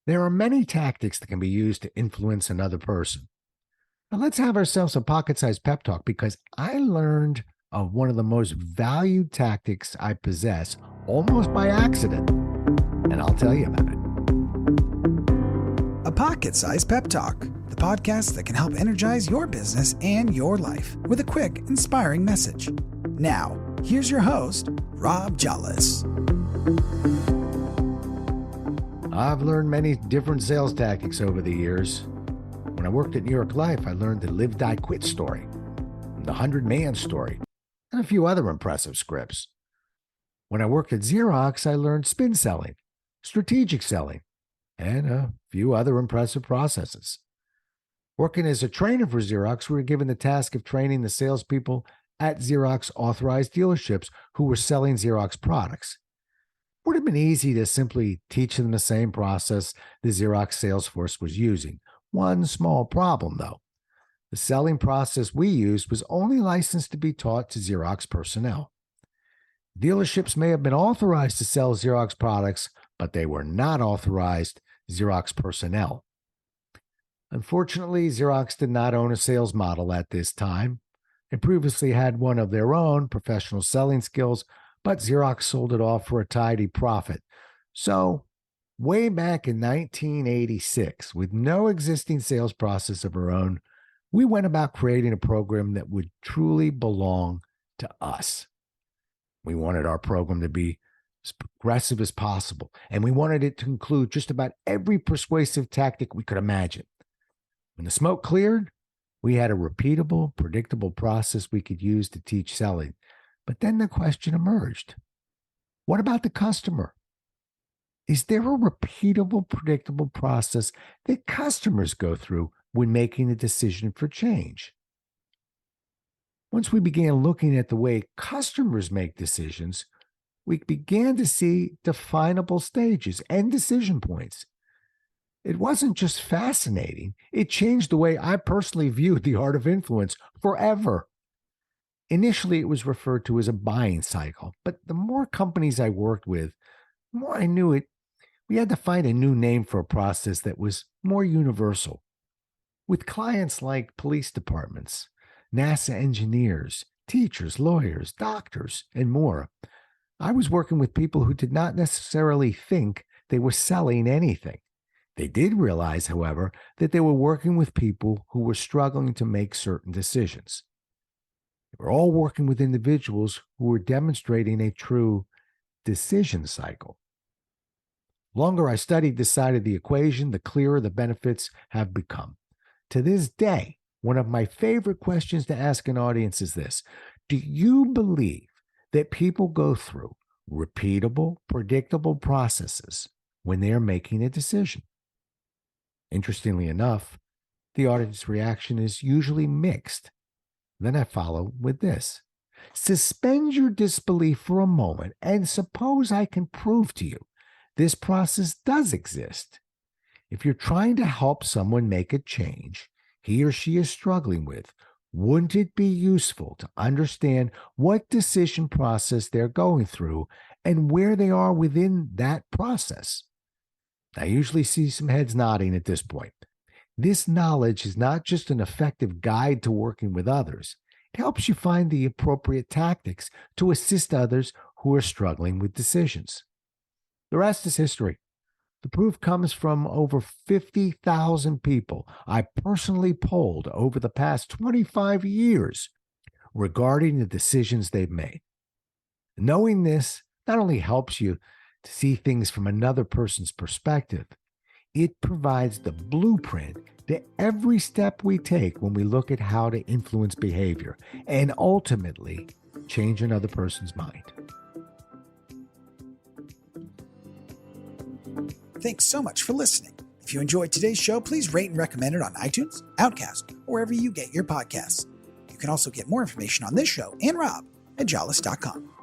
There are many tactics that can be used to influence another person. Now let's have ourselves a pocket-sized pep talk because I learned of one of the most valued tactics I possess almost by accident, and I'll tell you about it. A Pocket Sized Pep Talk, the podcast that can help energize your business and your life with a quick, inspiring message. Now, here's your host, Rob Jollis. I've learned many different sales tactics over the years. When I worked at New York Life, I learned the Live, Die, Quit story, the 100-Man story, and a few other impressive scripts. When I worked at Xerox, I learned spin selling, strategic selling, and a few other impressive processes. Working as a trainer for Xerox, we were given the task of training the salespeople at Xerox authorized dealerships who were selling Xerox products. It would have been easy to simply teach them the same process the Xerox sales force was using. One small problem, though. The selling process we used was only licensed to be taught to Xerox personnel. Dealerships may have been authorized to sell Xerox products, but they were not authorized Xerox personnel. Unfortunately, Xerox did not own a sales model at this time. They previously had one of their own professional selling skills, but Xerox sold it off for a tidy profit. So, way back in 1986, with no existing sales process of our own, we went about creating a program that would truly belong to us. We wanted our program to be as progressive as possible, and we wanted it to include just about every persuasive tactic we could imagine. When the smoke cleared, we had a repeatable, predictable process we could use to teach selling. But then the question emerged, what about the customer? Is there a repeatable, predictable process that customers go through when making a decision for change? Once we began looking at the way customers make decisions, we began to see definable stages and decision points. It wasn't just fascinating, it changed the way I personally viewed the art of influence forever. Initially, it was referred to as a buying cycle, but the more companies I worked with, the more I knew it, we had to find a new name for a process that was more universal. With clients like police departments, NASA engineers, teachers, lawyers, doctors, and more, I was working with people who did not necessarily think they were selling anything. They did realize, however, that they were working with people who were struggling to make certain decisions. They were all working with individuals who were demonstrating a true decision cycle. The longer I studied this side of the equation, the clearer the benefits have become. To this day, one of my favorite questions to ask an audience is this: do you believe that people go through repeatable, predictable processes when they are making a decision? Interestingly enough, the audience reaction is usually mixed. Then I follow with this. Suspend your disbelief for a moment and suppose I can prove to you this process does exist. If you're trying to help someone make a change he or she is struggling with, wouldn't it be useful to understand what decision process they're going through and where they are within that process? I usually see some heads nodding at this point. This knowledge is not just an effective guide to working with others. It helps you find the appropriate tactics to assist others who are struggling with decisions. The rest is history. The proof comes from over 50,000 people I personally polled over the past 25 years regarding the decisions they've made. Knowing this not only helps you to see things from another person's perspective, it provides the blueprint to every step we take when we look at how to influence behavior and ultimately change another person's mind. Thanks so much for listening. If you enjoyed today's show, please rate and recommend it on iTunes, Outcast, or wherever you get your podcasts. You can also get more information on this show and Rob at jollis.com.